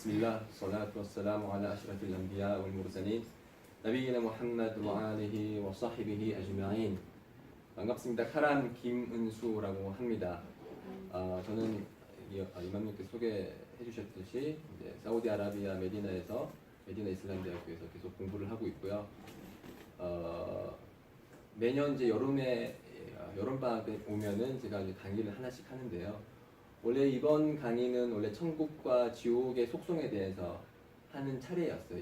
비스밀라 살라투 와ссalamu ala ashrafil anbiya wal mursalin 나비이나 무함마드 와 아리히 와 사히비히 아주마인. 반갑습니다. 카란 김은수라고 합니다. 저는 이맘님께 소개해 주셨듯이 이제 사우디아라비아 메디나에서 메디나 이슬람 대학교에서 계속 공부를 하고 있고요. 매년 이제 여름 방학에 오면은 제가 이제 강의를 하나씩 하는데요. 원래 이번 강의는 원래 천국과 지옥의 속성에 대해서 하는 차례였어요.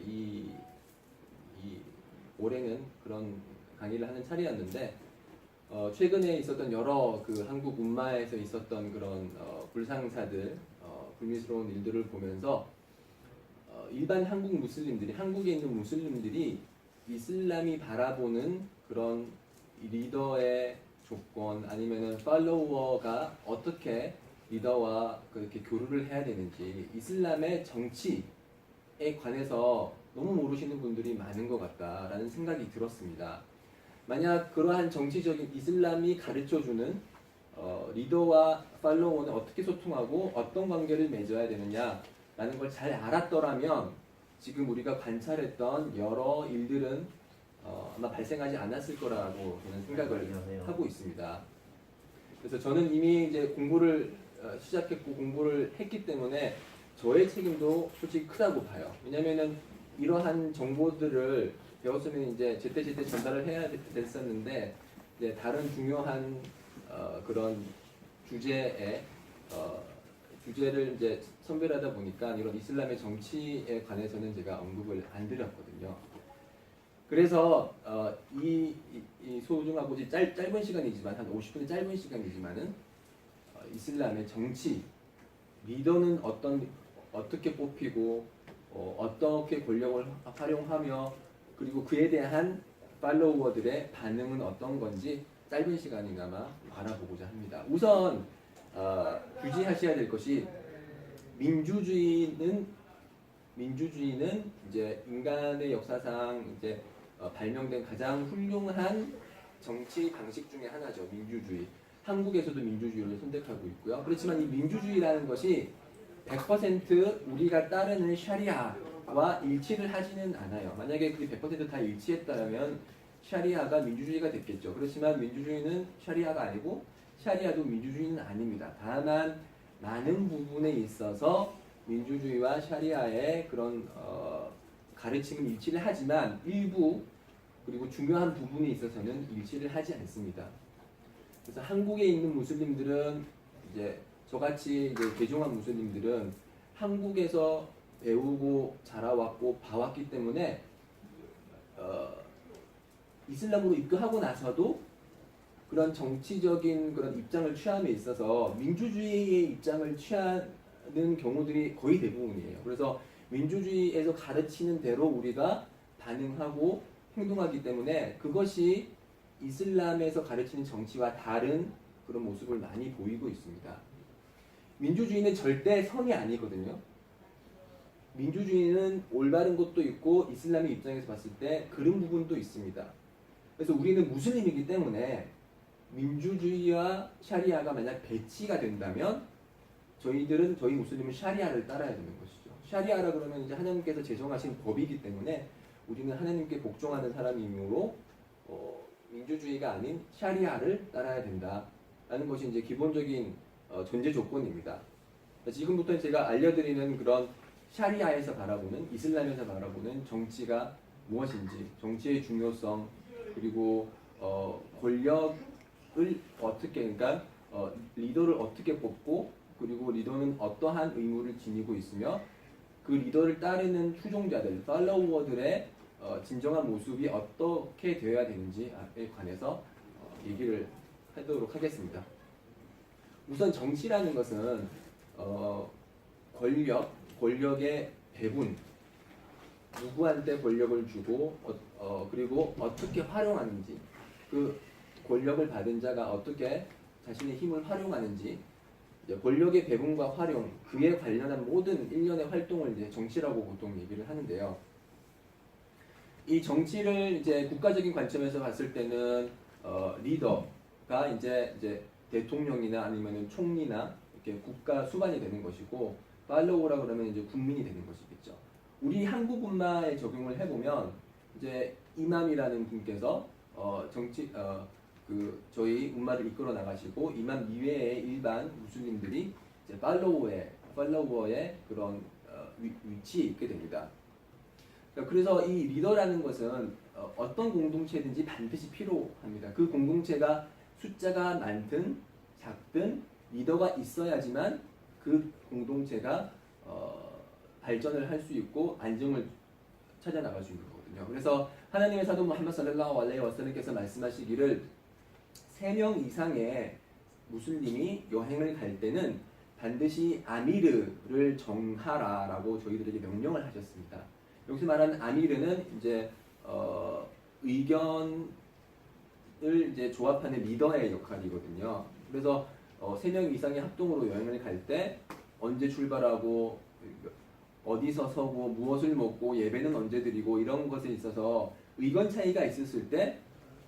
올해는 그런 강의를 하는 차례였는데 최근에 있었던 여러 그 한국 운마에서 있었던 그런 불상사들, 불미스러운 일들을 보면서 일반 한국 무슬림들이, 한국에 있는 무슬림들이 이슬람이 바라보는 그런 리더의 조건, 아니면은 팔로워가 어떻게 리더와 그렇게 교류를 해야 되는지, 이슬람의 정치에 관해서 너무 모르시는 분들이 많은 것 같다라는 생각이 들었습니다. 만약 그러한 정치적인 이슬람이 가르쳐주는 리더와 팔로워는 어떻게 소통하고 어떤 관계를 맺어야 되느냐라는 걸 잘 알았더라면 지금 우리가 관찰했던 여러 일들은 아마 발생하지 않았을 거라고 저는 생각을 하고 있습니다. 그래서 저는 이미 이제 공부를 시작했고 공부를 했기 때문에 저의 책임도 솔직히 크다고 봐요. 왜냐면은 이러한 정보들을 배웠으면 이제 제때제때 전달을 해야 됐었는데, 이제 다른 중요한 그런 주제를 이제 선별하다 보니까 이런 이슬람의 정치에 관해서는 제가 언급을 안 드렸거든요. 그래서 이 소중하고 짧은 시간이지만, 한 50분의 짧은 시간이지만은 이슬람의 정치, 리더는 어떻게 뽑히고 어떻게 권력을 활용하며, 그리고 그에 대한 팔로워들의 반응은 어떤 건지 짧은 시간이나마 알아보고자 합니다. 우선 규지하셔야 될 것이, 민주주의는 이제 인간의 역사상 이제 발명된 가장 훌륭한 정치 방식 중에 하나죠. 민주주의. 한국에서도 민주주의를 선택하고 있고요. 그렇지만 이 민주주의라는 것이 100% 우리가 따르는 샤리아와 일치를 하지는 않아요. 만약에 그게 100%다 일치했다면 샤리아가 민주주의가 됐겠죠. 그렇지만 민주주의는 샤리아가 아니고 샤리아도 민주주의는 아닙니다. 다만 많은 부분에 있어서 민주주의와 샤리아의 그런 가르침은 일치를 하지만 일부, 그리고 중요한 부분에 있어서는 일치를 하지 않습니다. 그래서 한국에 있는 무슬림들은, 이제 저같이 이제 개종한 무슬림들은 한국에서 배우고 자라왔고 봐왔기 때문에 이슬람으로 입교하고 나서도 그런 정치적인 그런 입장을 취함에 있어서 민주주의의 입장을 취하는 경우들이 거의 대부분이에요. 그래서 민주주의에서 가르치는 대로 우리가 반응하고 행동하기 때문에 그것이 이슬람에서 가르치는 정치와 다른 그런 모습을 많이 보이고 있습니다. 민주주의는 절대 선이 아니거든요. 민주주의는 올바른 것도 있고 이슬람의 입장에서 봤을 때 그런 부분도 있습니다. 그래서 우리는 무슬림이기 때문에 민주주의와 샤리아가 만약 배치가 된다면 저희 무슬림은 샤리아를 따라야 되는 것이죠. 샤리아라 그러면 이제 하나님께서 제정하신 법이기 때문에 우리는 하나님께 복종하는 사람이므로 민주주의가 아닌 샤리아를 따라야 된다라는 것이 이제 기본적인 존재 조건입니다. 지금부터 제가 알려드리는 그런 샤리아에서 바라보는, 이슬람에서 바라보는 정치가 무엇인지, 정치의 중요성, 그리고 권력을 어떻게, 그러니까 리더를 어떻게 뽑고, 그리고 리더는 어떠한 의무를 지니고 있으며 그 리더를 따르는 추종자들, 팔로워들의 진정한 모습이 어떻게 되어야 되는지에 관해서 얘기를 하도록 하겠습니다. 우선 정치라는 것은 권력의 배분, 누구한테 권력을 주고 그리고 어떻게 활용하는지, 그 권력을 받은 자가 어떻게 자신의 힘을 활용하는지, 권력의 배분과 활용, 그에 관련한 모든 일련의 활동을 이제 정치라고 보통 얘기를 하는데요. 이 정치를 이제 국가적인 관점에서 봤을 때는 리더가 이제 대통령이나 아니면은 총리나 이렇게 국가 수반이 되는 것이고, 팔로워라 그러면 이제 국민이 되는 것이겠죠. 우리 한국 음마에 적용을 해보면 이제 이맘이라는 분께서 저희 음마를 이끌어 나가시고 이맘 이외의 일반 무슬림들이 이제 팔로워의 그런 위치에 있게 됩니다. 그래서 이 리더라는 것은 어떤 공동체든지 반드시 필요합니다. 그 공동체가 숫자가 많든 작든 리더가 있어야지만 그 공동체가 발전을 할 수 있고 안정을 찾아 나갈 수 있는 거거든요. 그래서 하나님의 사도 무함마드 살랄라후 알레이히 와살람께서 말씀하시기를 3명 이상의 무슬림이 여행을 갈 때는 반드시 아미르를 정하라라고 저희들에게 명령을 하셨습니다. 여기서 말하는 아미르는 이제 의견을 이제 조합하는 리더의 역할이거든요. 그래서 3명 이상의 합동으로 여행을 갈 때 언제 출발하고 어디서 서고 무엇을 먹고 예배는 언제 드리고 이런 것에 있어서 의견 차이가 있었을 때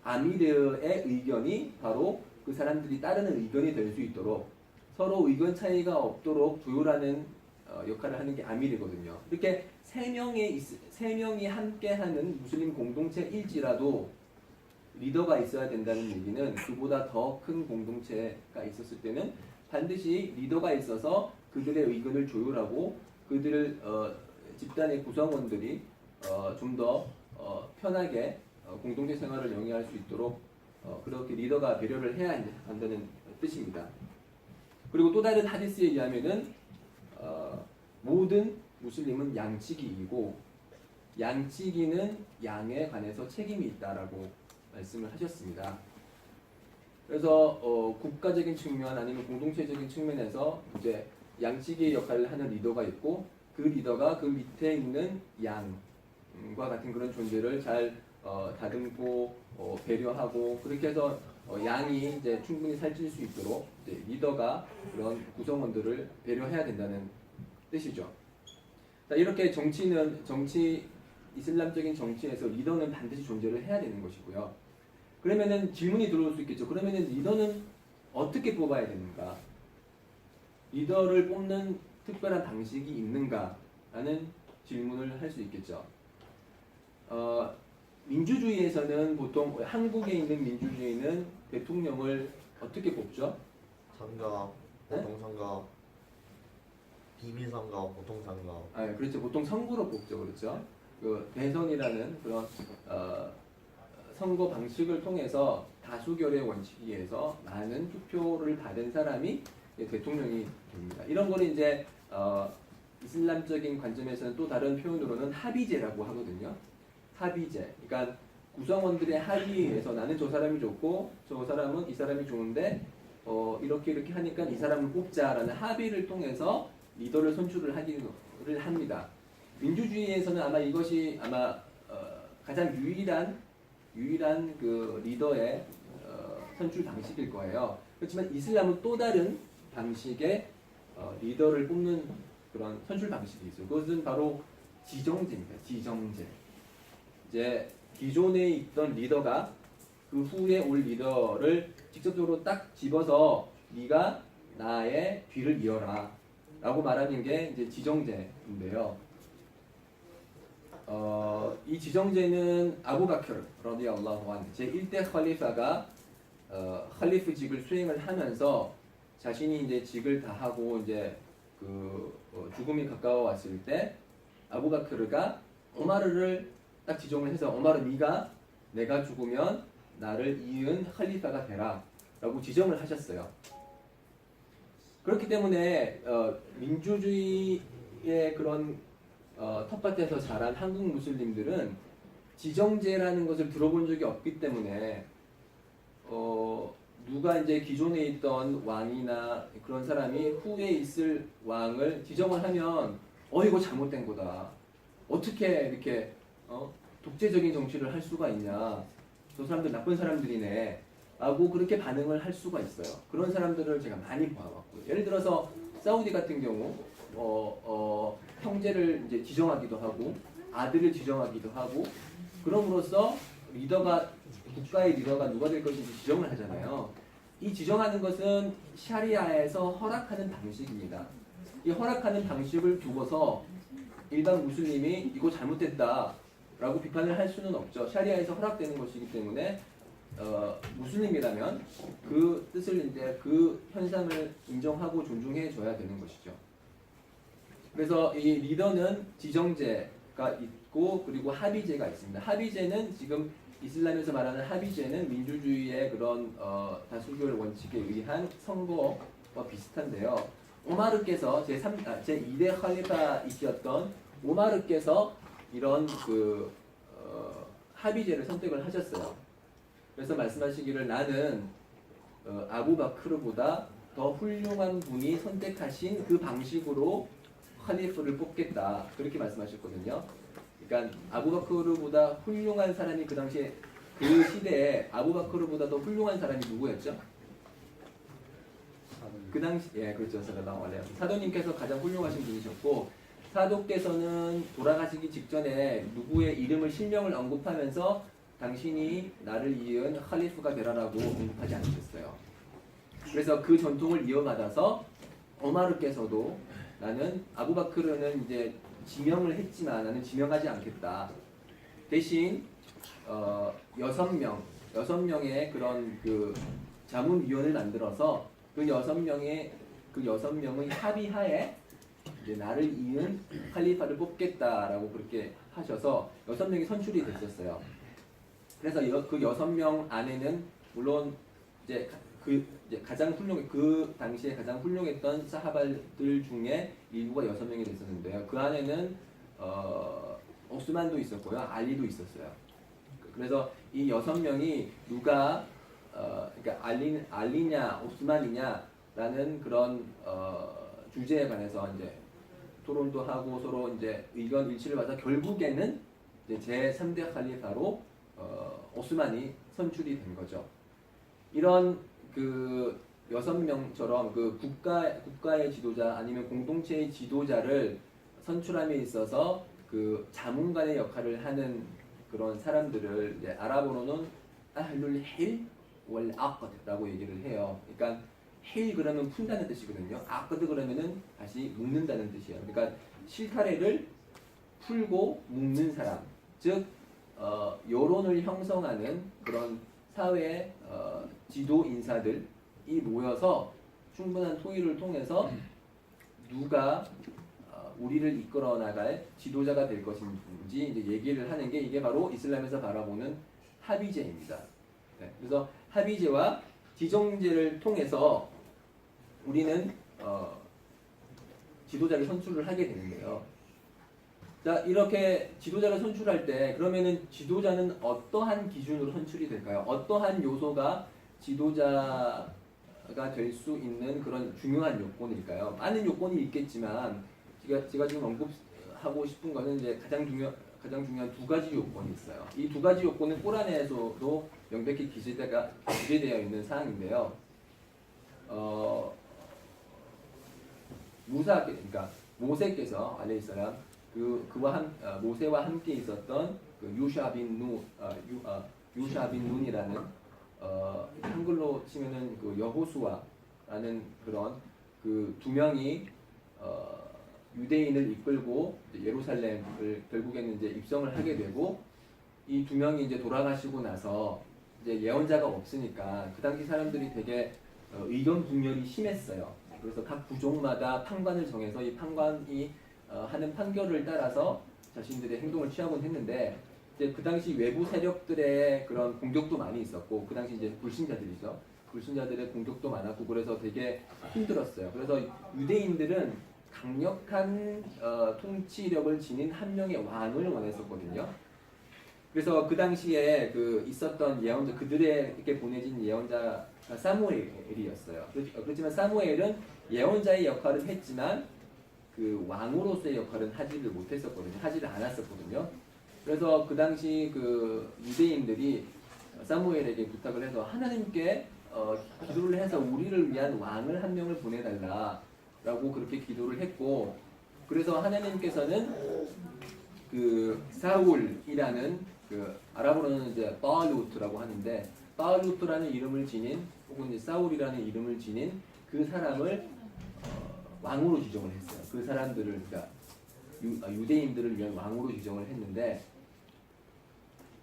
아미르의 의견이 바로 그 사람들이 따르는 의견이 될 수 있도록 서로 의견 차이가 없도록 조율하는 역할을 하는 게 아미르거든요. 이렇게 3명이 함께하는 무슬림 공동체일지라도 리더가 있어야 된다는 얘기는 그보다 더 큰 공동체가 있었을 때는 반드시 리더가 있어서 그들의 의견을 조율하고 그들을 집단의 구성원들이 좀 더 편하게 공동체 생활을 영위할 수 있도록 그렇게 리더가 배려를 해야 한다는 뜻입니다. 그리고 또 다른 하디스에 의하면은 모든 무슬림은 양치기이고 양치기는 양에 관해서 책임이 있다라고 말씀을 하셨습니다. 그래서 국가적인 측면 아니면 공동체적인 측면에서 이제 양치기의 역할을 하는 리더가 있고 그 리더가 그 밑에 있는 양과 같은 그런 존재를 잘 다듬고 배려하고 그렇게 해서 양이 이제 충분히 살찔 수 있도록 이제 리더가 그런 구성원들을 배려해야 된다는 뜻이죠. 자, 이렇게 이슬람적인 정치에서 리더는 반드시 존재를 해야 되는 것이고요. 그러면은 질문이 들어올 수 있겠죠. 그러면은 리더는 어떻게 뽑아야 되는가? 리더를 뽑는 특별한 방식이 있는가라는 질문을 할 수 있겠죠. 민주주의에서는 보통 한국에 있는 민주주의는 대통령을 어떻게 뽑죠? 선거, 보통선거, 비밀선거, 보통선거. 그렇죠. 보통 선거로 뽑죠. 그렇죠. 그 대선이라는 그런 선거 방식을 통해서 다수결의 원칙에 의해서 많은 투표를 받은 사람이 대통령이 됩니다. 이런 거는 이제 이슬람적인 관점에서는 또 다른 표현으로는 합의제라고 하거든요. 합의제. 그러니까 구성원들의 합의에 의해서 나는 저 사람이 좋고 저 사람은 이 사람이 좋은데 이렇게 하니까 이 사람을 뽑자라는 합의를 통해서 리더를 선출을 하기를 합니다. 민주주의에서는 아마 이것이 가장 유일한 그 리더의 선출 방식일 거예요. 그렇지만 이슬람은 또 다른 방식의 리더를 뽑는 그런 선출 방식이 있어요. 그것은 바로 지정제입니다. 지정제. 이제 기존에 있던 리더가 그 후에 올 리더를 직접적으로 딱 집어서 네가 나의 뒤를 이어라 라고 말하는 게 이제 지정제인데요. 이 지정제는 아부바크르 라디allahu 안후 제1대 칼리파가 칼리프직을 수행을 하면서 자신이 이제 직을 다 하고 이제 죽음이 가까워 왔을 때 아부바크르가 오마르를 딱 지정을 해서 오마르 네가 내가 죽으면 나를 이은 칼리파가 되라 라고 지정을 하셨어요. 그렇기 때문에 민주주의의 그런 텃밭에서 자란 한국 무슬림들은 지정제라는 것을 들어본 적이 없기 때문에 누가 이제 기존에 있던 왕이나 그런 사람이 후에 있을 왕을 지정을 하면 이거 잘못된 거다. 어떻게 이렇게 독재적인 정치를 할 수가 있냐. 저 사람들 나쁜 사람들이네. 라고 그렇게 반응을 할 수가 있어요. 그런 사람들을 제가 많이 봐왔고요. 예를 들어서 사우디 같은 경우 형제를 이제 지정하기도 하고 아들을 지정하기도 하고 그럼으로써 국가의 리더가 누가 될 것인지 지정을 하잖아요. 이 지정하는 것은 샤리아에서 허락하는 방식입니다. 이 허락하는 방식을 두고서 일반 무슬림이 이거 잘못됐다라고 비판을 할 수는 없죠. 샤리아에서 허락되는 것이기 때문에 무슬림이라면 그 뜻을 이제 그 현상을 인정하고 존중해 줘야 되는 것이죠. 그래서 이 리더는 지정제가 있고 그리고 합의제가 있습니다. 합의제는 지금 이슬람에서 말하는 합의제는 민주주의의 그런 다수결 원칙에 의한 선거와 비슷한데요. 오마르께서 제2대 칼리파이셨던 오마르께서 이런 합의제를 선택을 하셨어요. 그래서 말씀하시기를 나는 아부바크르보다 더 훌륭한 분이 선택하신 그 방식으로 칼리프를 뽑겠다 그렇게 말씀하셨거든요. 그러니까 아부바크르보다 훌륭한 사람이 그 당시에 그 시대에 아부바크르보다 더 훌륭한 사람이 누구였죠? 그 당시 그렇죠. 사도님께서 가장 훌륭하신 분이셨고 사도께서는 돌아가시기 직전에 누구의 이름을 실명을 언급하면서 당신이 나를 이은 칼리프가 되라라고 언급하지 않으셨어요. 그래서 그 전통을 이어받아서 오마르께서도 나는 아부바크르는 이제 지명을 했지만 나는 지명하지 않겠다. 대신 6명의 그런 그 자문위원을 만들어서 그 6명의 합의하에 이제 나를 이은 칼리파를 뽑겠다라고 그렇게 하셔서 6명이 선출이 됐었어요. 그래서 그 6명 안에는 물론 이제 가장 그 당시에 가장 훌륭했던 사하바들 중에 일부가 6명이 됐었는데요. 그 안에는 오스만도 있었고요, 알리도 있었어요. 그래서 이 6명이 누가 그러니까 알리냐 오스만이냐라는 그런 주제에 관해서 이제 토론도 하고 서로 이제 의견 일치를 받아 결국에는 이제 제3대 칼리파로 오스만이 선출이 된 거죠. 이런 그 6명처럼 그 국가의 지도자 아니면 공동체의 지도자를 선출함에 있어서 그 자문관의 역할을 하는 그런 사람들을 이제 아랍어로는 아hlul 힐 월 아क़드라고 얘기를 해요. 그러니까 힐 그러면 푼다는 뜻이거든요. 아क़드 그러면은 다시 묶는다는 뜻이에요. 그러니까 실타래를 풀고 묶는 사람, 즉 여론을 형성하는 그런 사회 지도 인사들이 모여서 충분한 토의를 통해서 누가 우리를 이끌어 나갈 지도자가 될 것인지 이제 얘기를 하는 게 이게 바로 이슬람에서 바라보는 합의제입니다. 네, 그래서 합의제와 지정제를 통해서 우리는 지도자를 선출을 하게 되는데요. 자, 이렇게 지도자를 선출할 때 그러면은 지도자는 어떠한 기준으로 선출이 될까요? 어떠한 요소가 지도자가 될 수 있는 그런 중요한 요건일까요? 많은 요건이 있겠지만 제가 지금 언급하고 싶은 거는 이제 가장 중요한 두 가지 요건이 있어요. 이 두 가지 요건은 꾸란에서도 명백히 기재되어 있는 사항인데요. 그러니까 모세께서 알레이사람 모세와 함께 있었던 그 유샤 빈 눈이라는 한글로 치면은 그 여호수아라는 그런 그 두 명이 유대인을 이끌고 예루살렘을 결국에는 이제 입성을 하게 되고 이 두 명이 이제 돌아가시고 나서 이제 예언자가 없으니까 그 당시 사람들이 되게 의견 분열이 심했어요. 그래서 각 부족마다 판관을 정해서 이 판관이 하는 판결을 따라서 자신들의 행동을 취하곤 했는데 이제 그 당시 외부 세력들의 그런 공격도 많이 있었고 그 당시 이제 불신자들이죠. 불신자들의 공격도 많았고 그래서 되게 힘들었어요. 그래서 유대인들은 강력한 통치력을 지닌 한 명의 왕을 원했었거든요. 그래서 그 당시에 그 있었던 예언자 그들에게 보내진 예언자가 사무엘이었어요. 그렇지만 사무엘은 예언자의 역할을 했지만 그 왕으로서의 역할은 하지를 않았었거든요. 그래서 그 당시 그 유대인들이 사무엘에게 부탁을 해서 하나님께 기도를 해서 우리를 위한 왕을 한 명을 보내달라라고 그렇게 기도를 했고, 그래서 하나님께서는 그 사울이라는 그 아랍어로는 이제 바알루트라고 하는데 바알루트라는 이름을 지닌 혹은 이제 사울이라는 이름을 지닌 그 사람을 왕으로 지정을 했어요. 그 사람들을 그러니까 유대인들을 위한 왕으로 지정을 했는데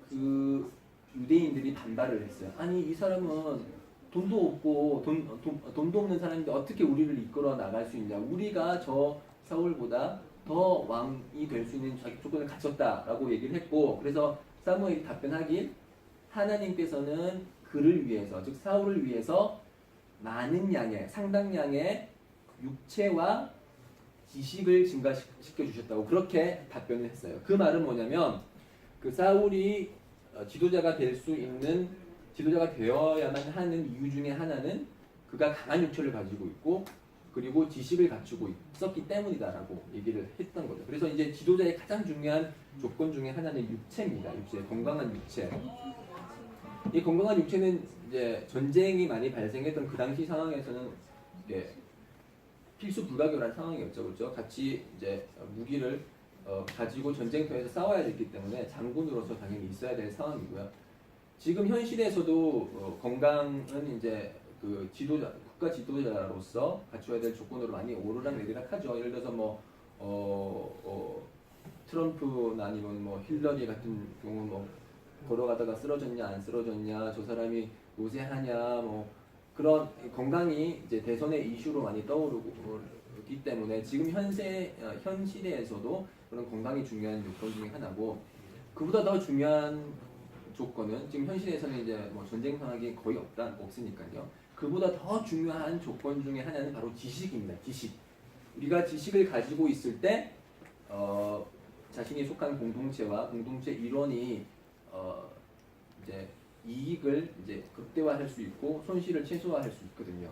그 유대인들이 반발을 했어요. 아니 이 사람은 돈도 없고 돈도 없는 사람인데 어떻게 우리를 이끌어 나갈 수 있냐? 우리가 저 사울보다 더 왕이 될 수 있는 조건을 갖췄다라고 얘기를 했고 그래서 사무엘이 답변하길 하나님께서는 그를 위해서 즉 사울을 위해서 많은 양의 상당량의 육체와 지식을 증가시켜 주셨다고 그렇게 답변을 했어요. 그 말은 뭐냐면 그 사울이 지도자가 될 수 있는 지도자가 되어야만 하는 이유 중에 하나는 그가 강한 육체를 가지고 있고 그리고 지식을 갖추고 있었기 때문이다라고 얘기를 했던 거죠. 그래서 이제 지도자의 가장 중요한 조건 중에 하나는 육체입니다. 육체, 건강한 육체. 이 건강한 육체는 이제 전쟁이 많이 발생했던 그 당시 상황에서는 이게 필수 불가결한 상황이었죠, 그렇죠? 같이 이제 무기를 가지고 전쟁터에서 싸워야 됐기 때문에 장군으로서 당연히 있어야 될 상황이고요. 지금 현 시대에서도 건강은 이제 그 지도자, 국가 지도자로서 갖춰야 될 조건으로 많이 오르락내리락 하죠. 예를 들어서 뭐 트럼프나 아니면 뭐 힐러리 같은 경우 뭐 걸어가다가 쓰러졌냐 안 쓰러졌냐, 저 사람이 노쇠하냐, 뭐 그런 건강이 이제 대선의 이슈로 많이 떠오르기 때문에 지금 현 시대에서도 그런 건강이 중요한 요건 중에 하나고 그보다 더 중요한 조건은 지금 현 시대에서는 이제 뭐 전쟁 상황이 거의 없으니까요. 그보다 더 중요한 조건 중에 하나는 바로 지식입니다. 지식. 우리가 지식을 가지고 있을 때 자신이 속한 공동체와 공동체 일원이 이제 이익을 이제 극대화할 수 있고 손실을 최소화할 수 있거든요.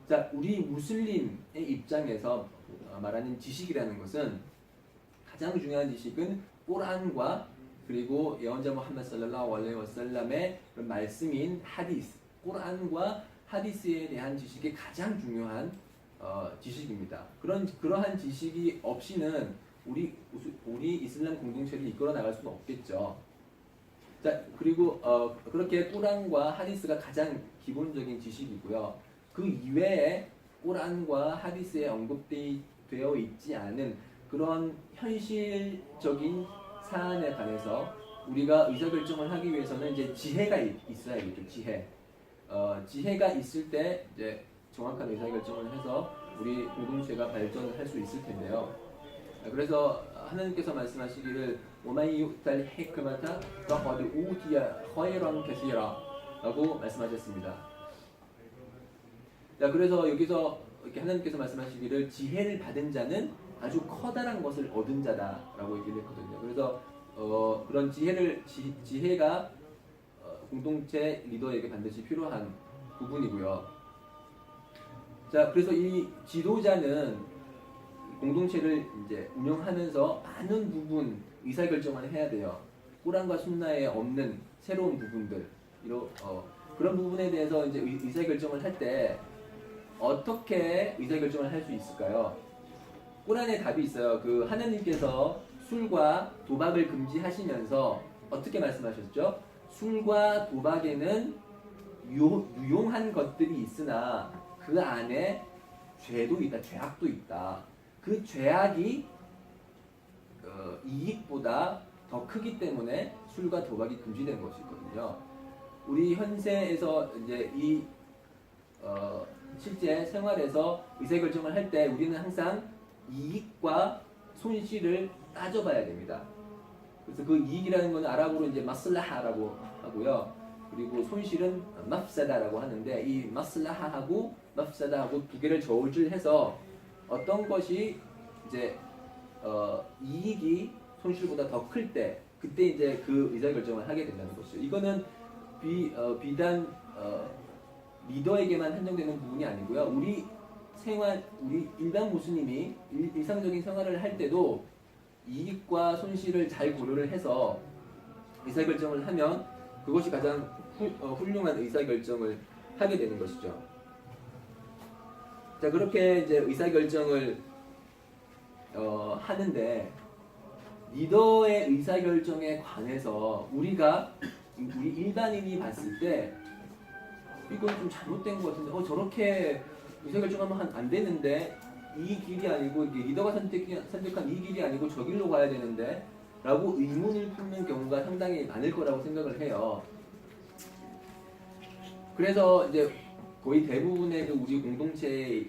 자, 우리 무슬림의 입장에서 말하는 지식이라는 것은 가장 중요한 지식은 꾸란과 그리고 예언자 무함마드 살랄라후 알레이히 와살람의 말씀인 하디스, 꾸란과 하디스에 대한 지식이 가장 중요한 지식입니다. 그러한 지식이 없이는 우리 이슬람 공동체를 이끌어 나갈 수는 없겠죠. 자, 그리고 그렇게 꾸란과 하디스가 가장 기본적인 지식이고요. 그 이외에 꾸란과 하디스에 언급되어 있지 않은 그런 현실적인 사안에 관해서 우리가 의사결정을 하기 위해서는 이제 지혜가 있어야겠죠. 지혜가 있을 때 이제 정확한 의사결정을 해서 우리 공동체가 발전을 할 수 있을 텐데요. 그래서 하나님께서 말씀하시기를 وَمَنْ يُؤْتَ الْحِكْمَةَ فَقَدْ أُوتِيَ خَيْرًا كَثِيرًا 라고 말씀하셨습니다. 자, 그래서 여기서 이렇게 하나님께서 말씀하시기를 지혜를 받은 자는 아주 커다란 것을 얻은 자다라고 얘기를 했거든요. 그래서 그런 지혜가 공동체 리더에게 반드시 필요한 부분이고요. 자, 그래서 이 지도자는 공동체를 이제 운영하면서 많은 부분 의사결정을 해야 돼요. 꾸란과 순나에 없는 새로운 부분들, 그런 부분에 대해서 이제 의사결정을 할 때 어떻게 의사결정을 할 수 있을까요? 꾸란에 답이 있어요. 그 하나님께서 술과 도박을 금지하시면서 어떻게 말씀하셨죠? 술과 도박에는 유용한 것들이 있으나 그 안에 죄도 있다, 죄악도 있다. 그 죄악이 이익보다 더 크기 때문에 술과 도박이 금지된 것이거든요. 우리 현세에서 이제 실제 생활에서 의사결정을 할 때 우리는 항상 이익과 손실을 따져봐야 됩니다. 그래서 그 이익이라는 것은 아랍어로 이제 마슬라하라고 하고요. 그리고 손실은 맙사다라고 하는데 이 마슬라하하고 맙사다하고 두 개를 저울질해서 어떤 것이 이제 이익이 손실보다 더 클 때 그때 이제 그 의사결정을 하게 된다는 것이죠. 이거는 비단 리더에게만 한정되는 부분이 아니고요. 우리 일반 무슬림이 일상적인 생활을 할 때도 이익과 손실을 잘 고려를 해서 의사결정을 하면 그것이 가장 훌륭한 의사결정을 하게 되는 것이죠. 자, 그렇게 이제 의사결정을 하는데 리더의 의사결정에 관해서 우리 일반인이 봤을 때 이건 좀 잘못된 것 같은데 저렇게 의사결정하면 안 되는데 이 길이 아니고 리더가 선택한 이 길이 아니고 저 길로 가야 되는데 라고 의문을 품는 경우가 상당히 많을 거라고 생각을 해요. 그래서 이제 거의 대부분의 그 우리 공동체에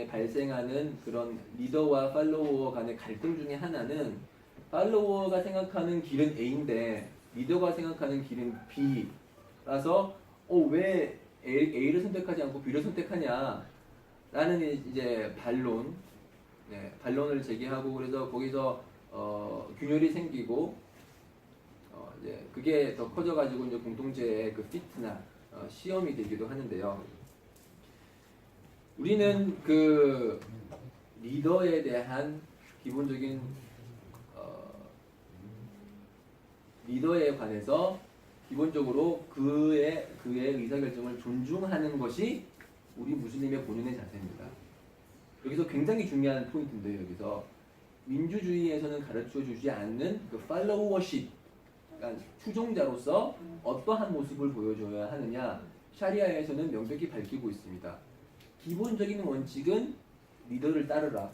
발생하는 그런 리더와 팔로워 간의 갈등 중에 하나는 팔로워가 생각하는 길은 A인데 리더가 생각하는 길은 B라서 왜 A를 선택하지 않고 B를 선택하냐 라는 이제 반론을 제기하고 그래서 거기서 균열이 생기고 이제 그게 더 커져가지고 이제 공동체의 그 피트나 시험이 되기도 하는데요. 우리는 그 리더에 대한 기본적인 리더에 관해서 기본적으로 그의 의사결정을 존중하는 것이 우리 무슬림의 본연의 자세입니다. 여기서 굉장히 중요한 포인트인데요. 여기서 민주주의에서는 가르쳐 주지 않는 그 팔로워십, 그러니까 추종자로서 어떠한 모습을 보여줘야 하느냐, 샤리아에서는 명백히 밝히고 있습니다. 기본적인 원칙은 리더를 따르라.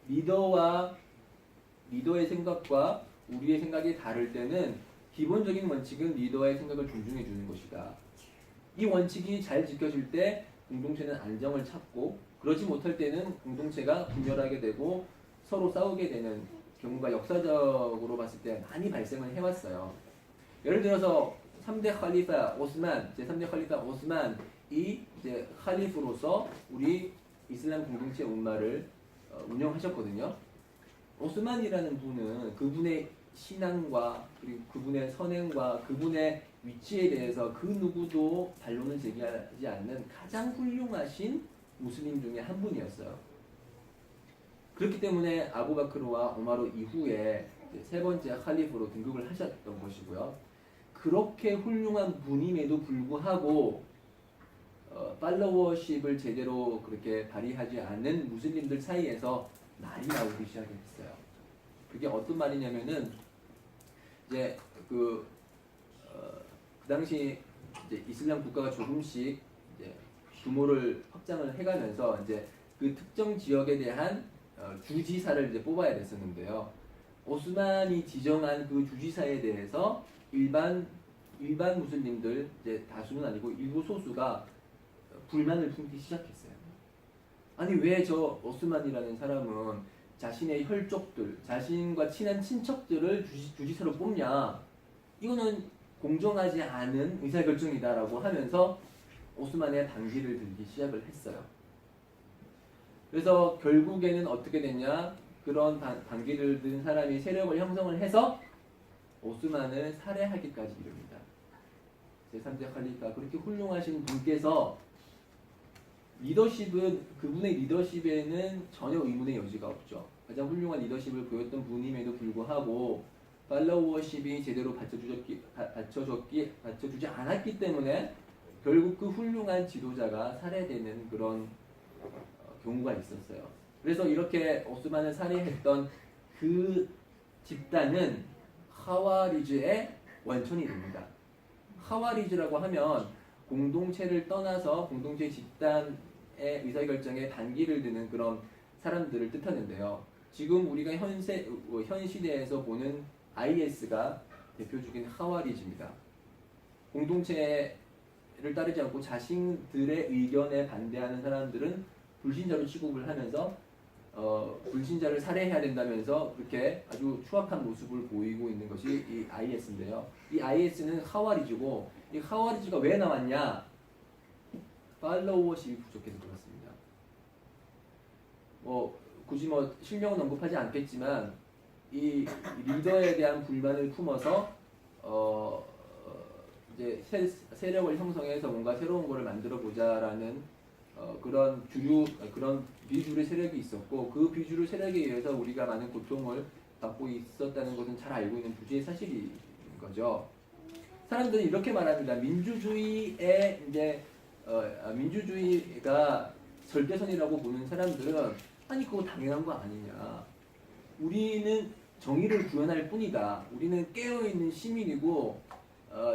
리더의 생각과 우리의 생각이 다를 때는 기본적인 원칙은 리더의 생각을 존중해 주는 것이다. 이 원칙이 잘 지켜질 때 공동체는 안정을 찾고, 그러지 못할 때는 공동체가 분열하게 되고 서로 싸우게 되는 경우가 역사적으로 봤을 때 많이 발생을 해왔어요. 예를 들어서 3대 칼리파 오스만, 제3대 칼리파 오스만이 이제 칼리프로서 우리 이슬람 공동체 운마를 운영하셨거든요. 오스만이라는 분은 그분의 신앙과 그리고 그분의 선행과 그분의 위치에 대해서 그 누구도 반론을 제기하지 않는 가장 훌륭하신 무슬림 중에 한 분이었어요. 그렇기 때문에 아부바크르와 오마르 이후에 세 번째 칼리프로 등극을 하셨던 것이고요. 그렇게 훌륭한 분임에도 불구하고 팔로워십을 제대로 그렇게 발휘하지 않는 무슬림들 사이에서 말이 나오기 시작했어요. 그게 어떤 말이냐면은 이제 그 당시 이제 이슬람 국가가 조금씩 이제 규모를 확장을 해가면서 이제 그 특정 지역에 대한 주지사를 이제 뽑아야 됐었는데요. 오스만이 지정한 그 주지사에 대해서 일반 무슬림들, 이제 다수는 아니고 일부 소수가 불만을 품기 시작했어요. 아니 왜 저 오스만이라는 사람은 자신의 혈족들, 자신과 친한 친척들을 주지사로 뽑냐? 이거는 공정하지 않은 의사결정이다라고 하면서 오스만의 반기를 들기 시작을 했어요. 그래서 결국에는 어떻게 됐냐? 그런 반기를 든 사람이 세력을 형성을 해서 오스만을 살해하기까지 이릅니다. 제3대 칼리파, 그렇게 훌륭하신 분께서 그분의 리더십에는 전혀 의문의 여지가 없죠. 가장 훌륭한 리더십을 보였던 분임에도 불구하고 팔로워십이 제대로 받쳐주지 않았기 때문에 결국 그 훌륭한 지도자가 살해되는 그런 경우가 있었어요. 그래서 이렇게 오스만을 살해했던 그 집단은 하와리즈의 원천이 됩니다. 하와리즈라고 하면 공동체를 떠나서 공동체 집단의 의사결정에 반기를 드는 그런 사람들을 뜻하는데요. 지금 우리가 현 시대에서 보는 IS가 대표적인 하와리즈입니다. 공동체를 따르지 않고 자신들의 의견에 반대하는 사람들은 불신자로 취급을 하면서 불신자를 살해해야 된다면서 그렇게 아주 추악한 모습을 보이고 있는 것이 이 IS인데요. 이 IS는 하와리즈고, 이 하와리즈가 왜 나왔냐? 팔로워십이 부족해서 그렇습니다. 굳이 실명은 언급하지 않겠지만 이 리더에 대한 불만을 품어서 이제 세력을 형성해서 뭔가 새로운 것을 만들어 보자라는 그런 비주류 세력이 있었고, 그 비주류 세력에 의해서 우리가 많은 고통을 받고 있었다는 것은 잘 알고 있는 부지의 사실인 거죠. 사람들은 이렇게 말합니다. 민주주의가 절대선이라고 보는 사람들은 아니 그거 당연한 거 아니냐. 우리는 정의를 구현할 뿐이다. 우리는 깨어있는 시민이고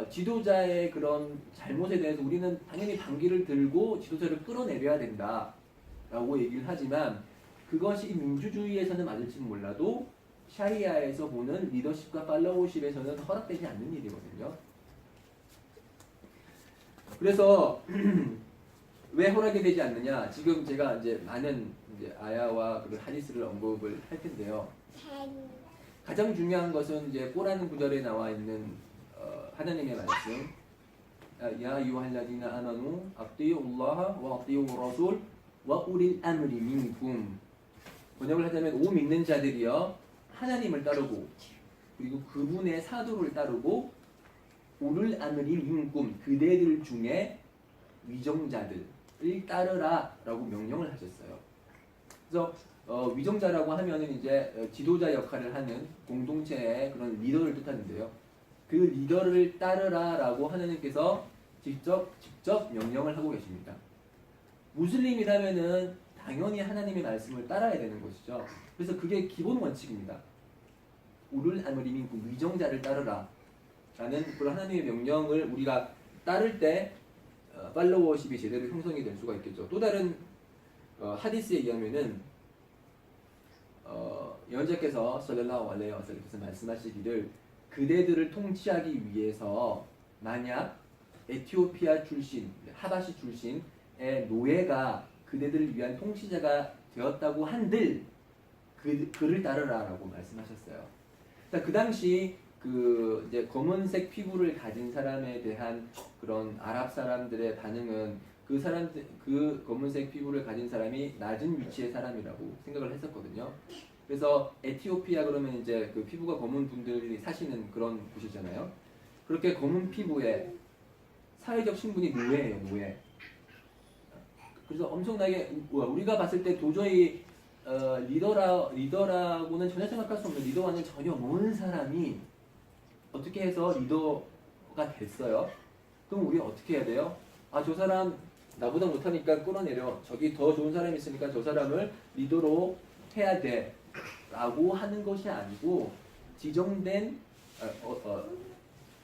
지도자의 그런 잘못에 대해서 우리는 당연히 반기를 들고 지도자를 끌어내려야 된다 라고 얘기를 하지만, 그것이 민주주의에서는 맞을지는 몰라도 샤리아에서 보는 리더십과 팔로우십에서는 허락되지 않는 일이거든요. 그래서 왜 허락이 되지 않느냐? 지금 제가 이제 많은 이제 아야와 그 하디스를 언급을 할 텐데요. 가장 중요한 것은 이제 꼬라는 구절에 나와 있는 하나님의 말씀. 야 유할라디나 아마누 아띠우ল্라하 와 아띠우 라술 와 우릴 암리 민쿰. 번역을 하자면 오 믿는 자들이여 하나님을 따르고 그리고 그분의 사도를 따르고 우를 암리 민쿰 그대들 중에 위정자들을 따르라라고 명령을 하셨어요. 그래서 위정자라고 하면은 이제 지도자 역할을 하는 공동체의 그런 리더를 뜻하는데요. 그 리더를 따르라라고 하나님께서 직접 명령을 하고 계십니다. 무슬림이라면은 당연히 하나님의 말씀을 따라야 되는 것이죠. 그래서 그게 기본 원칙입니다. 우를 아무리민 그 위정자를 따르라 라는 그런 하나님의 명령을 우리가 따를 때 팔로워십이 제대로 형성이 될 수가 있겠죠. 또 다른 하디스에 의하면은 예언자께서 살랄라후 알레이히 와살lam께서 말씀하시기를 그대들을 통치하기 위해서 만약 에티오피아 출신, 하바시 출신의 노예가 그대들을 위한 통치자가 되었다고 한들 그를 따르라라고 말씀하셨어요. 그 당시 그 이제 검은색 피부를 가진 사람에 대한 그런 아랍 사람들의 반응은 그 검은색 피부를 가진 사람이 낮은 위치의 사람이라고 생각을 했었거든요. 그래서 에티오피아 그러면 이제 그 피부가 검은 분들이 사시는 그런 곳이잖아요. 그렇게 검은 피부에 사회적 신분이 노예예요, 노예. 그래서 엄청나게 우리가 봤을 때 도저히 리더라고는 전혀 생각할 수 없는 리더와는 전혀 먼 사람이 어떻게 해서 리더가 됐어요? 그럼 우리 어떻게 해야 돼요? 아, 저 사람 나보다 못하니까 끌어내려. 저기 더 좋은 사람이 있으니까 저 사람을 리더로 해야 돼. 라고 하는 것이 아니고 지정된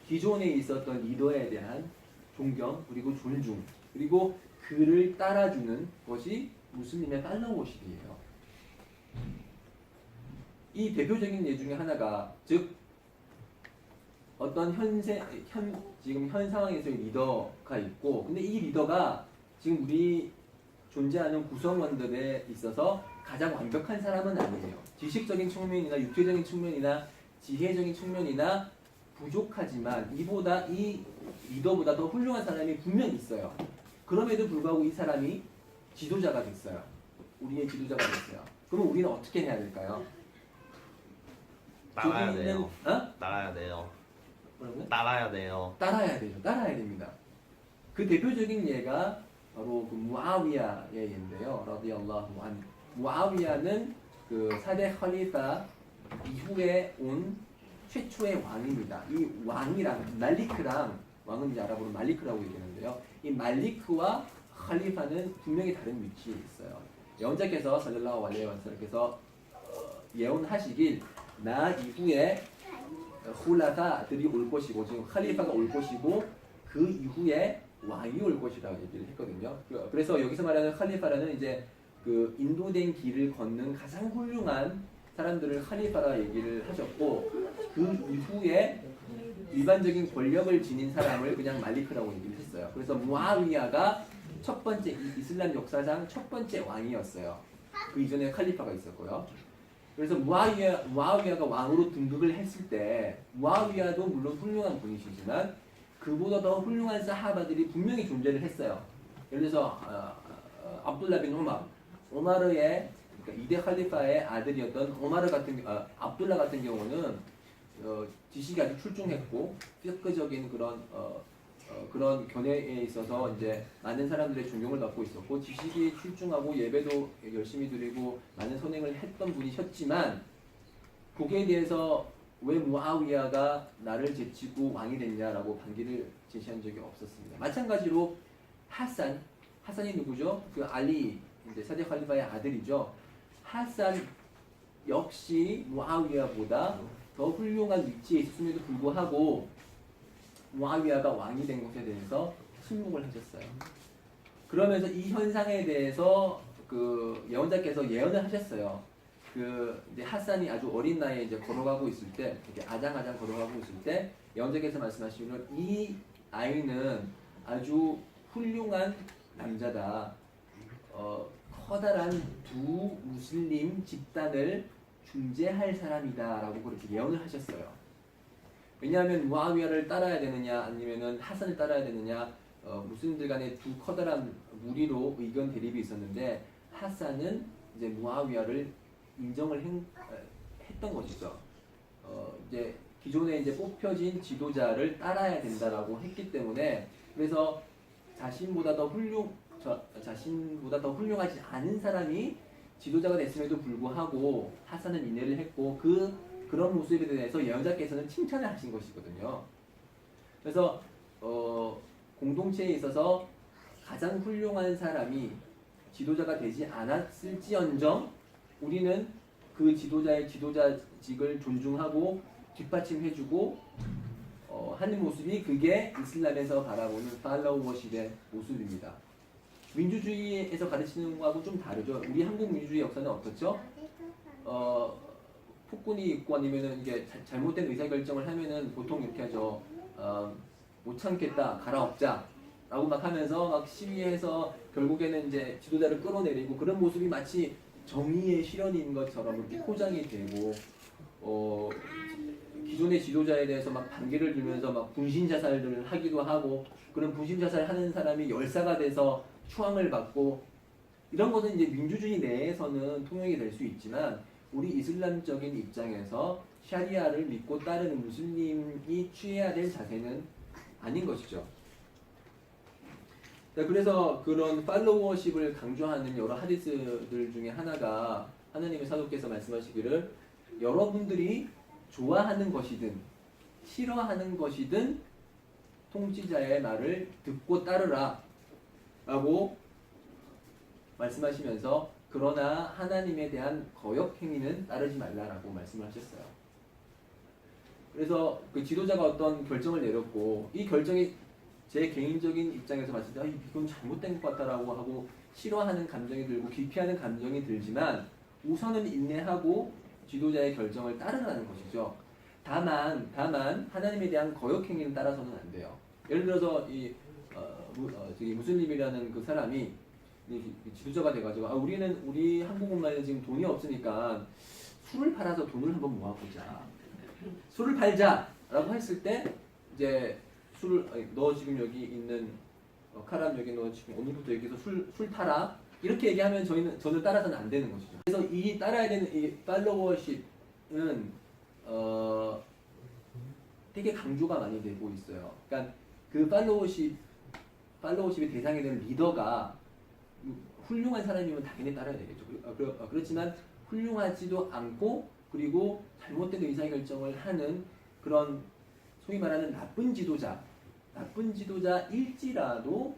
기존에 있었던 리더에 대한 존경 그리고 존중 그리고 그를 따라주는 것이 무슬림의 팔로워십이에요. 이 대표적인 예 중에 하나가 즉 어떤 지금 현 상황에서의 리더가 있고 근데 이 리더가 지금 우리 존재하는 구성원들에 있어서 가장 완벽한 사람은 아니에요. 지식적인 측면이나 육체적인 측면이나 지혜적인 측면이나 부족하지만 이 리더보다 더 훌륭한 사람이 분명히 있어요. 그럼에도 불구하고 이 사람이 지도자가 됐어요. 우리의 지도자가 됐어요. 그럼 우리는 어떻게 해야 될까요? 따라야 저기 돼요. 있는- 따라야 돼요. 뭐라고요? 따라야 돼요. 따라야 되죠. 따라야 됩니다. 그 대표적인 예가 바로 그 무아위야의 예인데요. 라디알라후 안. 무아위야는 그 4대 칼리파 이후에 온 최초의 왕입니다. 이 왕이랑 말리크랑 왕은 이제 아랍어로 말리크라고 얘기하는데요. 이 말리크와 칼리파는 분명히 다른 위치에 있어요. 예언자께서 살랄라후 알레이히 와살lam께서 예언하시길 나 이후에 훌라가들이 올 것이고 지금 칼리파가 올 것이고 그 이후에 왕이 올 것이라고 얘기를 했거든요. 그래서 여기서 말하는 칼리파라는 이제 그 인도된 길을 걷는 가장 훌륭한 사람들을 칼리파라 얘기를 하셨고 그 이후에 일반적인 권력을 지닌 사람을 그냥 말리크라고 얘기를 했어요. 그래서 무아위야가 첫 번째 이슬람 역사상 첫 번째 왕이었어요. 그 이전에 칼리파가 있었고요. 그래서 무아위야가 왕으로 등극을 했을 때 무아위야도 물론 훌륭한 분이시지만 그보다 더 훌륭한 사하바들이 분명히 존재를 했어요. 예를 들어서 압둘라 빈 오마르의 그러니까 2대 칼리파의 아들이었던 압둘라 같은 경우는 지식이 아주 출중했고 피크적인 그런 견해에 있어서 이제 많은 사람들의 존경을 받고 있었고 지식이 출중하고 예배도 열심히 드리고 많은 선행을 했던 분이셨지만 거기에 대해서 왜 무아위야가 나를 제치고 왕이 됐냐라고 반기를 제시한 적이 없었습니다. 마찬가지로 하산이 누구죠? 그 알리 이제 사대 칼리파의 아들이죠. 하산 역시 무아위야보다 더 훌륭한 위치에 있었음에도 불구하고 무아위야가 왕이 된 것에 대해서 침묵을 하셨어요. 그러면서 이 현상에 대해서 그 예언자께서 예언을 하셨어요. 그 이제 하산이 아주 어린 나이에 이제 걸어가고 있을 때, 이렇게 아장아장 걸어가고 있을 때 예언자께서 말씀하시기를 이 아이는 아주 훌륭한 남자다. 커다란 두 무슬림 집단을 중재할 사람이다라고 그렇게 예언을 하셨어요. 왜냐하면 무아위아를 따라야 되느냐 아니면은 하산을 따라야 되느냐 무슬림들 간에 두 커다란 무리로 의견 대립이 있었는데 하산은 이제 무아위아를 인정을 했던 것이죠. 이제 기존에 이제 뽑혀진 지도자를 따라야 된다라고 했기 때문에 그래서 자신보다 더 훌륭하지 않은 사람이 지도자가 됐음에도 불구하고 하산은 인내를 했고 그런 모습에 대해서 예언자께서는 칭찬을 하신 것이거든요. 그래서 공동체에 있어서 가장 훌륭한 사람이 지도자가 되지 않았을지언정 우리는 그 지도자의 지도자직을 존중하고 뒷받침해주고 하는 모습이 그게 이슬람에서 바라보는 팔로우 워십의 모습입니다. 민주주의에서 가르치는 거하고 좀 다르죠. 우리 한국 민주주의 역사는 어떻죠? 폭군이 있고 아니면은 이게 잘못된 의사결정을 하면은 보통 이렇게 하죠. 못 참겠다, 갈아엎자. 라고 막 하면서 막 시위해서 결국에는 이제 지도자를 끌어내리고 그런 모습이 마치 정의의 실현인 것처럼 이렇게 포장이 되고 기존의 지도자에 대해서 막 반기를 들면서 막 분신자살을 하기도 하고 그런 분신자살 하는 사람이 열사가 돼서 추앙을 받고 이런 것은 이제 민주주의 내에서는 통용이 될 수 있지만 우리 이슬람적인 입장에서 샤리아를 믿고 따르는 무슬림이 취해야 될 자세는 아닌 것이죠. 그래서 그런 팔로워십을 강조하는 여러 하디스들 중에 하나가 하나님의 사도께서 말씀하시기를 여러분들이 좋아하는 것이든 싫어하는 것이든 통치자의 말을 듣고 따르라 라고 말씀하시면서 그러나 하나님에 대한 거역 행위는 따르지 말라라고 말씀을 하셨어요. 그래서 그 지도자가 어떤 결정을 내렸고 이 결정이 제 개인적인 입장에서 봤을 때 이건 잘못된 것 같다라고 하고 싫어하는 감정이 들고 기피하는 감정이 들지만 우선은 인내하고 지도자의 결정을 따르라는 것이죠. 다만 하나님에 대한 거역 행위는 따라서는 안 돼요. 예를 들어서 이 무슬림이라는 그 사람이 지도자가 돼가지고 우리 한국 엄마는 지금 돈이 없으니까 술을 팔아서 돈을 한번 모아보자. 술을 팔자라고 했을 때 이제 너 지금 여기 있는 카람 여기 너 지금 오늘부터 여기서 술 타라 이렇게 얘기하면 저는 따라서는 안 되는 것이죠. 그래서 이 따라야 되는 이 팔로워십은 되게 강조가 많이 되고 있어요. 그러니까 그 팔로워십의 대상이 되는 리더가 훌륭한 사람이면 당연히 따라야 되겠죠. 그렇지만 훌륭하지도 않고 그리고 잘못된 의사결정을 하는 그런 소위 말하는 나쁜 지도자일지라도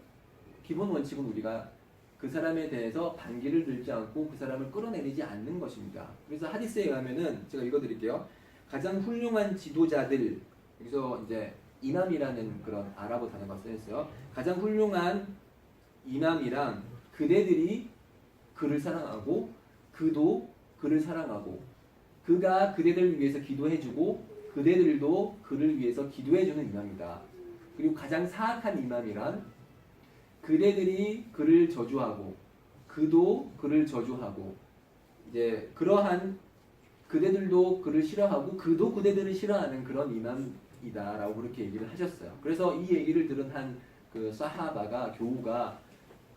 기본 원칙은 우리가 그 사람에 대해서 반기를 들지 않고 그 사람을 끌어내리지 않는 것입니다. 그래서 하디스에 의하면은 제가 읽어드릴게요. 가장 훌륭한 지도자들 여기서 이제 이맘이라는 그런 아랍어 단어가 쓰였어요. 가장 훌륭한 이맘이랑 그대들이 그를 사랑하고 그도 그를 사랑하고 그가 그대들을 위해서 기도해주고 그대들도 그를 위해서 기도해주는 이맘이다. 그리고 가장 사악한 이맘이란 그대들이 그를 저주하고 그도 그를 저주하고 이제 그러한 그대들도 그를 싫어하고 그도 그대들을 싫어하는 그런 이맘이다라고 그렇게 얘기를 하셨어요. 그래서 이 얘기를 들은 한 그 사하바가 교우가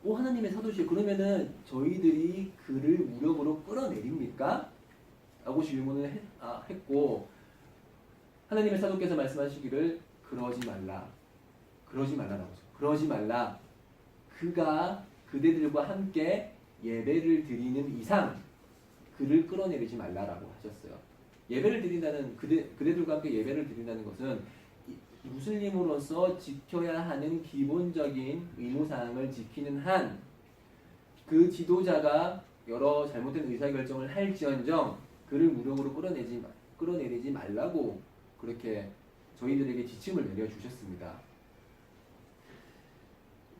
하나님의 사도시요 그러면은 저희들이 그를 무력으로 끌어내립니까? 라고 질문을 했고 하나님의 사도께서 말씀하시기를 그러지 말라. 그가 그대들과 함께 예배를 드리는 이상 그를 끌어내리지 말라라고 하셨어요. 예배를 드린다는 그대들과 함께 예배를 드린다는 것은 무슬림으로서 지켜야 하는 기본적인 의무사항을 지키는 한 그 지도자가 여러 잘못된 의사결정을 할지언정 그를 무력으로 끌어내리지 말라고 그렇게 저희들에게 지침을 내려주셨습니다.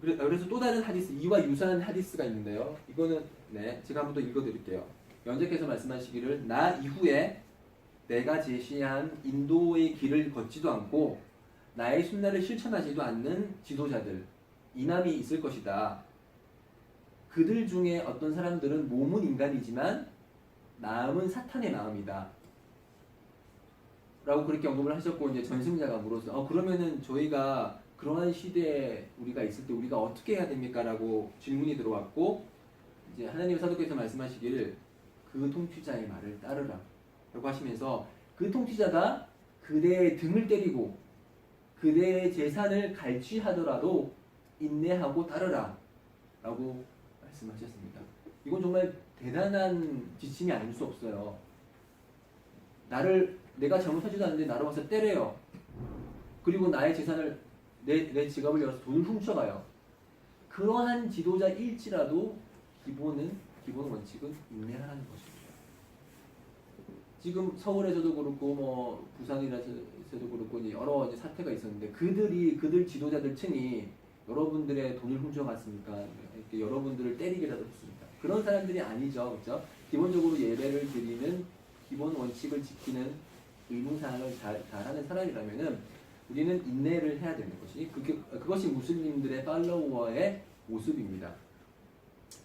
그래서 또 다른 하디스, 이와 유사한 하디스가 있는데요. 이거는 네, 제가 한번 더 읽어드릴게요. 연재께서 말씀하시기를 나 이후에 내가 제시한 인도의 길을 걷지도 않고 나의 순례를 실천하지도 않는 지도자들 이남이 있을 것이다. 그들 중에 어떤 사람들은 몸은 인간이지만 마음은 사탄의 마음이다. 라고 그렇게 언급을 하셨고 이제 전승자가 물었어요. 그러면은 저희가 그러한 시대에 우리가 있을 때 우리가 어떻게 해야 됩니까? 라고 질문이 들어왔고 이제 하나님 사도께서 말씀하시기를 그 통치자의 말을 따르라 라고 하시면서 그 통치자가 그대의 등을 때리고 그대의 재산을 갈취하더라도 인내하고 따르라 라고 말씀하셨습니다. 이건 정말 대단한 지침이 아닐 수 없어요. 내가 잘못하지도 않는데 나를 와서 때려요. 그리고 나의 재산을 내 지갑을 열어서 돈을 훔쳐가요. 그러한 지도자일지라도 기본 원칙은 인내하라는 것입니다. 지금 서울에서도 그렇고 뭐 부산이라서도 그렇고 이제 여러 이제 사태가 있었는데 그들 지도자들 층이 여러분들의 돈을 훔쳐갔습니까? 이렇게 여러분들을 때리기라도 했습니까? 그런 사람들이 아니죠, 그렇죠? 기본적으로 예배를 드리는 기본 원칙을 지키는 의무사항을 잘하는 사람이라면은 우리는 인내를 해야 되는 것이 그것이 무슬림들의 팔로워의 모습입니다.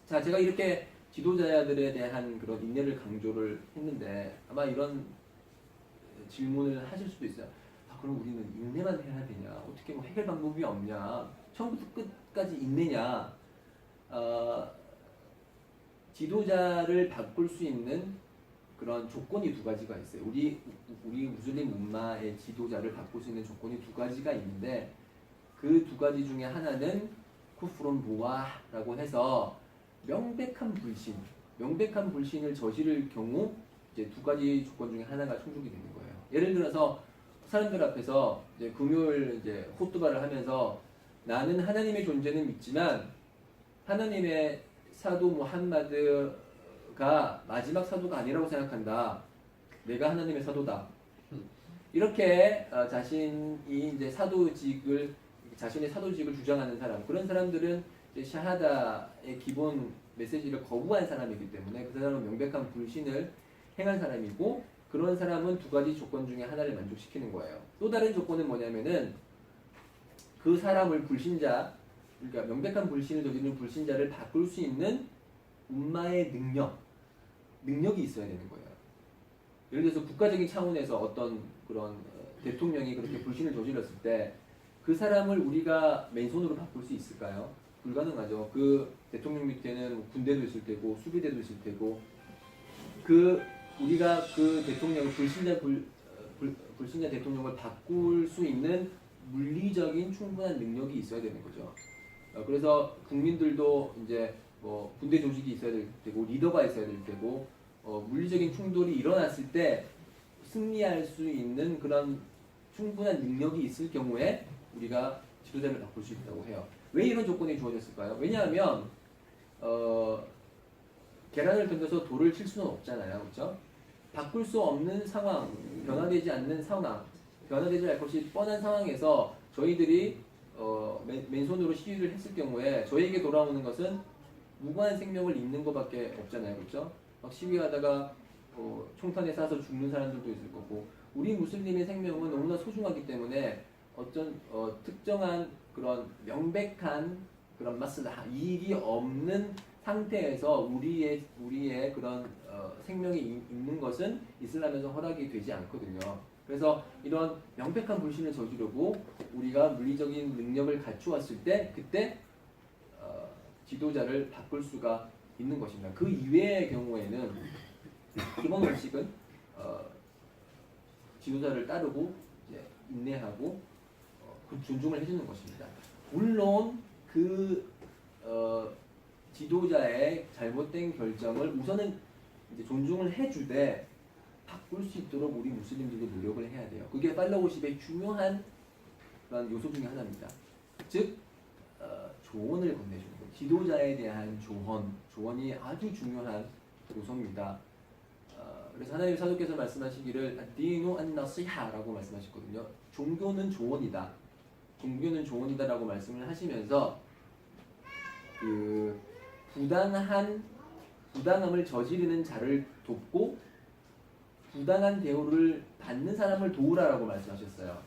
자, 제가 이렇게 지도자들에 대한 그런 인내를 강조를 했는데 아마 이런 질문을 하실 수도 있어요. 그럼 우리는 인내만 해야 되냐? 어떻게 뭐 해결 방법이 없냐? 처음부터 끝까지 인내냐? 지도자를 바꿀 수 있는 그런 조건이 두 가지가 있어요. 우리 무슬림 umma의 지도자를 바꿀 수 있는 조건이 두 가지가 있는데 그 두 가지 중에 하나는 쿠프론 보아라고 해서 명백한 불신을 저지를 경우 이제 두 가지 조건 중에 하나가 충족이 되는 거예요. 예를 들어서 사람들 앞에서 이제 금요일 이제 호뚜바를 하면서 나는 하나님의 존재는 믿지만 하나님의 사도 무함마드가 마지막 사도가 아니라고 생각한다. 내가 하나님의 사도다. 이렇게 자신이 이제 자신의 사도직을 주장하는 사람, 그런 사람들은 이제 샤하다의 기본 메시지를 거부한 사람이기 때문에 그 사람은 명백한 불신을 행한 사람이고 그런 사람은 두 가지 조건 중에 하나를 만족시키는 거예요. 또 다른 조건은 뭐냐면은 그 사람을 그러니까 명백한 불신을 저지르는 불신자를 바꿀 수 있는 umma의 능력이 있어야 되는 거예요. 예를 들어서 국가적인 차원에서 어떤 그런 대통령이 그렇게 불신을 저질렀을 때 그 사람을 우리가 맨손으로 바꿀 수 있을까요? 불가능하죠. 그 대통령 밑에는 군대도 있을 테고 수비대도 있을 테고 우리가 그 대통령 불신자 대통령을 바꿀 수 있는 물리적인 충분한 능력이 있어야 되는 거죠. 그래서 국민들도 이제 뭐 군대 조직이 있어야 될 테고 리더가 있어야 될 테고 물리적인 충돌이 일어났을 때 승리할 수 있는 그런 충분한 능력이 있을 경우에 우리가 지도자를 바꿀 수 있다고 해요. 왜 이런 조건이 주어졌을까요? 왜냐하면 계란을 던져서 돌을 칠 수는 없잖아요, 그렇죠? 바꿀 수 없는 상황, 변화되지 않는 상황, 변화되지 않을 것이 뻔한 상황에서 저희들이 맨손으로 시위를 했을 경우에 저희에게 돌아오는 것은 무고한 생명을 잃는 것밖에 없잖아요, 그렇죠? 막 시위하다가 총탄에 쏴서 죽는 사람들도 있을 거고 우리 무슬림의 생명은 너무나 소중하기 때문에 어떤 특정한 그런 명백한 그런 마슬라 이익이 없는 상태에서 우리의 그런 생명이 있는 것은 이슬람에서 허락이 되지 않거든요. 그래서 이런 명백한 불신을 저지르고 우리가 물리적인 능력을 갖추었을 때 그때 지도자를 바꿀 수가 있는 것입니다. 그 이외의 경우에는 기본 원칙은 지도자를 따르고 이제 인내하고 존중을 해주는 것입니다. 물론 지도자의 잘못된 결정을 우선은 이제 존중을 해주되 바꿀 수 있도록 우리 무슬림들도 노력을 해야 돼요. 그게 팔로우십의 중요한 그런 요소 중에 하나입니다. 즉 조언을 건네주는 거예요. 지도자에 대한 조언이 아주 중요한 요소입니다. 그래서 하나님 사도께서 말씀하시기를 디노 안나시하라고 말씀하셨거든요. 종교는 조언이다. 종교는 조언이다라고 말씀을 하시면서 그 부당한 부당함을 저지르는 자를 돕고 부당한 대우를 받는 사람을 도우라라고 말씀하셨어요.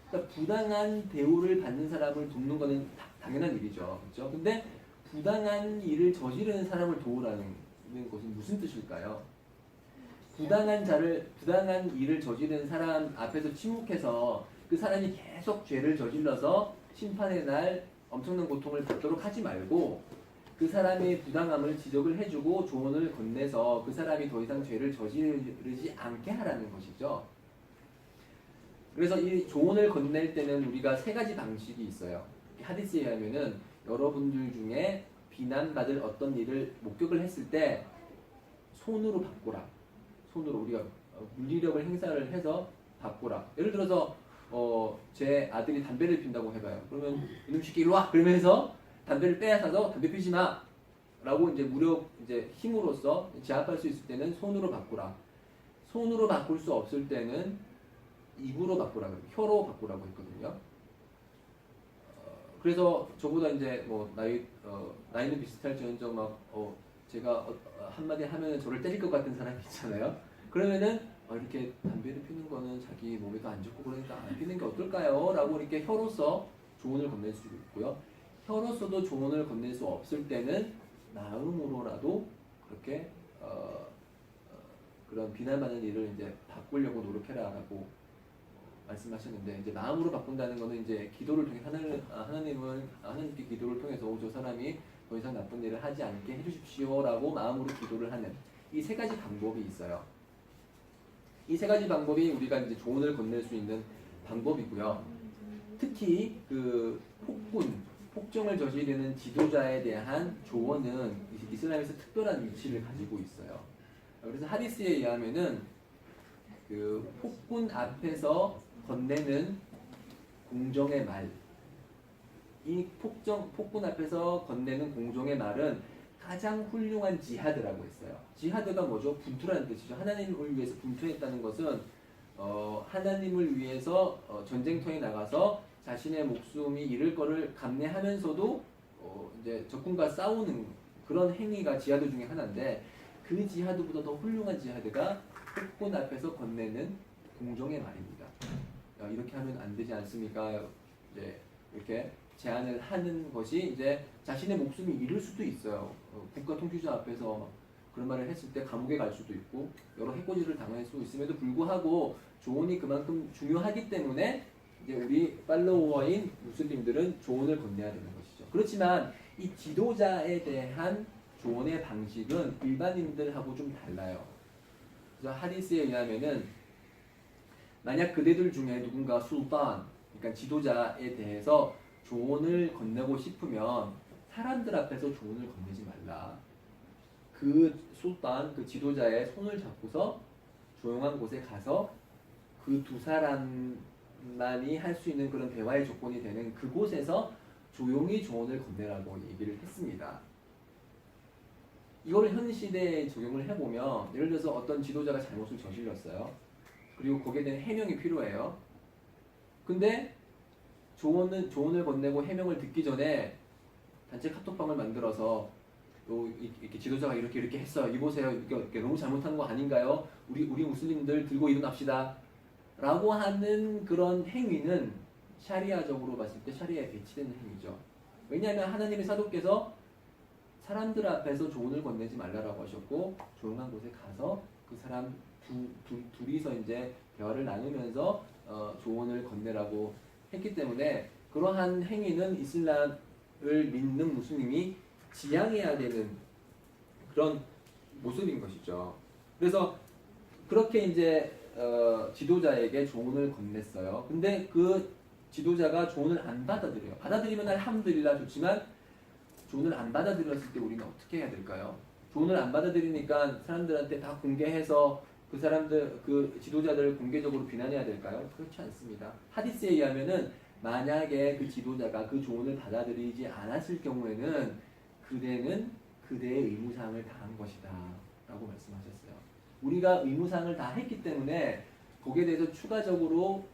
그러니까 부당한 대우를 받는 사람을 돕는 것은 당연한 일이죠. 그렇죠? 근데 부당한 일을 저지르는 사람을 도우라는 것은 무슨 뜻일까요? 부당한 일을 저지르는 사람 앞에서 침묵해서 그 사람이 계속 죄를 저질러서 심판의 날 엄청난 고통을 받도록 하지 말고 그 사람의 부당함을 지적을 해주고 조언을 건네서 그 사람이 더 이상 죄를 저지르지 않게 하라는 것이죠. 그래서 이 조언을 건넬 때는 우리가 세 가지 방식이 있어요. 하디스에 의하면은 여러분들 중에 비난받을 어떤 일을 목격을 했을 때 손으로 바꾸라. 손으로 우리가 물리력을 행사를 해서 바꾸라. 예를 들어서 제 아들이 담배를 핀다고 해봐요. 그러면 이놈 새끼 일로 와. 그러면서 담배를 빼앗아서 담배 피지 마. 라고 이제 이제 힘으로써 제압할 수 있을 때는 손으로 바꾸라. 손으로 바꿀 수 없을 때는 입으로 바꾸라고, 혀로 바꾸라고 했거든요. 그래서 저보다 이제 뭐 나이는 비슷할지언정 제가 한마디 하면은 저를 때릴 것 같은 사람이 있잖아요. 그러면은 이렇게 담배를 피는 거는 자기 몸에도 안 좋고 그러니까 안 피는 게 어떨까요? 라고 이렇게 혀로서 조언을 건넬 수 있고요. 혀로서도 조언을 건넬 수 없을 때는 마음으로라도 그렇게 그런 비난받는 일을 이제 바꾸려고 노력해라라고 말씀하셨는데, 이제 마음으로 바꾼다는 거는 이제 기도를 통해 하나님께 기도를 통해서 저 사람이 더 이상 나쁜 일을 하지 않게 해주십시오라고 마음으로 기도를 하는 이 세 가지 방법이 있어요. 이 세 가지 방법이 우리가 이제 조언을 건넬 수 있는 방법이고요. 특히 그 폭정을 저지르는 지도자에 대한 조언은 이슬람에서 특별한 위치를 가지고 있어요. 그래서 하디스에 의하면은 그 폭군 앞에서 건네는 공정의 말, 이 폭군 앞에서 건네는 공정의 말은 가장 훌륭한 지하드라고 했어요. 지하드가 뭐죠? 분투라는 뜻이죠. 하나님을 위해서 분투했다는 것은 하나님을 위해서 전쟁터에 나가서 자신의 목숨이 잃을 거를 감내하면서도 이제 적군과 싸우는 그런 행위가 지하드 중에 하나인데, 그 지하드보다 더 훌륭한 지하드가 폭군 앞에서 건네는 공정의 말입니다. 이렇게 하면 안 되지 않습니까? 이제 이렇게 제안을 하는 것이 이제 자신의 목숨이 잃을 수도 있어요. 국가 통치자 앞에서 그런 말을 했을 때 감옥에 갈 수도 있고 여러 해코지를 당할 수 있음에도 불구하고 조언이 그만큼 중요하기 때문에 이제 우리 팔로워인 무슬림들은 조언을 건네야 되는 것이죠. 그렇지만 이 지도자에 대한 조언의 방식은 일반인들하고 좀 달라요. 그래서 하디스에 의하면은 만약 그대들 중에 누군가 술단, 그러니까 지도자에 대해서 조언을 건네고 싶으면 사람들 앞에서 조언을 건네지 말라. 그 술단, 그 지도자의 손을 잡고서 조용한 곳에 가서 그 두 사람만이 할 수 있는 그런 대화의 조건이 되는 그곳에서 조용히 조언을 건네라고 얘기를 했습니다. 이거를 현 시대에 적용을 해보면, 예를 들어서 어떤 지도자가 잘못을 저질렀어요. 그리고 거기에 대한 해명이 필요해요. 근데 조언을 건네고 해명을 듣기 전에 단체 카톡방을 만들어서 이렇게 지도자가 이렇게 했어. 이보세요. 이게 너무 잘못한 거 아닌가요? 우리 무슬림들 들고 일어납시다. 라고 하는 그런 행위는 샤리아적으로 봤을 때 샤리아에 배치되는 행위죠. 왜냐하면 하나님의 사도께서 사람들 앞에서 조언을 건네지 말라라고 하셨고, 조용한 곳에 가서 그 사람 둘이서 이제 대화를 나누면서 조언을 건네라고 했기 때문에, 그러한 행위는 이슬람을 믿는 무슬림이 지양해야 되는 그런 모습인 것이죠. 그래서 그렇게 이제 지도자에게 조언을 건넸어요. 근데 그 지도자가 조언을 안 받아들여요. 받아들이면 알함두릴라 좋지만 조언을 안 받아들였을 때 우리는 어떻게 해야 될까요? 조언을 안 받아들이니까 사람들한테 다 공개해서 그 지도자들을 공개적으로 비난해야 될까요? 그렇지 않습니다. 하디스에 의하면은 만약에 그 지도자가 그 조언을 받아들이지 않았을 경우에는 그대는 그대의 의무사항을 다한 것이다 라고 말씀하셨어요. 우리가 의무사항을 다 했기 때문에 거기에 대해서 추가적으로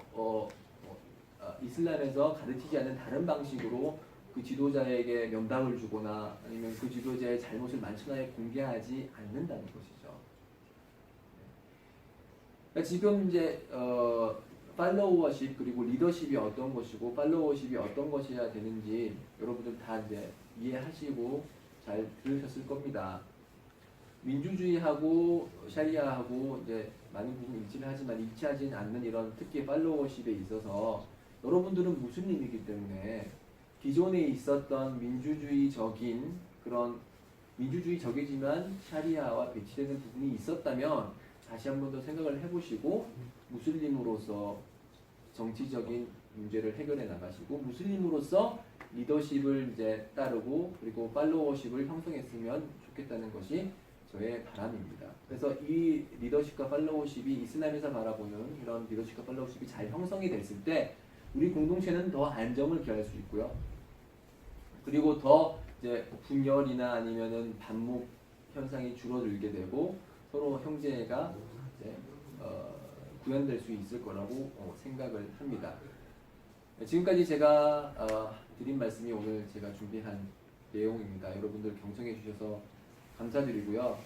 이슬람에서 가르치지 않는 다른 방식으로 그 지도자에게 면담을 주거나 아니면 그 지도자의 잘못을 만천하에 공개하지 않는다는 것이죠. 그러니까 지금 이제 팔로워십 그리고 리더십이 어떤 것이고 팔로워십이 어떤 것이어야 되는지 여러분들 다 이제 이해하시고 잘 들으셨을 겁니다. 민주주의하고 샤리아하고 이제 많은 부분 일치를 하지만 일치하지 않는 이런 특히 팔로워십에 있어서 여러분들은 무슬림이기 때문에 기존에 있었던 민주주의적인 그런 민주주의적이지만 샤리아와 배치되는 부분이 있었다면 다시 한 번 더 생각을 해보시고 무슬림으로서 정치적인 문제를 해결해 나가시고 무슬림으로서 리더십을 이제 따르고 그리고 팔로워십을 형성했으면 좋겠다는 것이 저의 바람입니다. 그래서 이 리더십과 팔로워십이 이슬람에서 바라보는 이런 리더십과 팔로워십이 잘 형성이 됐을 때 우리 공동체는 더 안정을 기할 수 있고요. 그리고 더 이제 분열이나 아니면은 반목 현상이 줄어들게 되고 서로 형제가 이제 구현될 수 있을 거라고 생각을 합니다. 지금까지 제가 드린 말씀이 오늘 제가 준비한 내용입니다. 여러분들 경청해 주셔서 감사드리고요.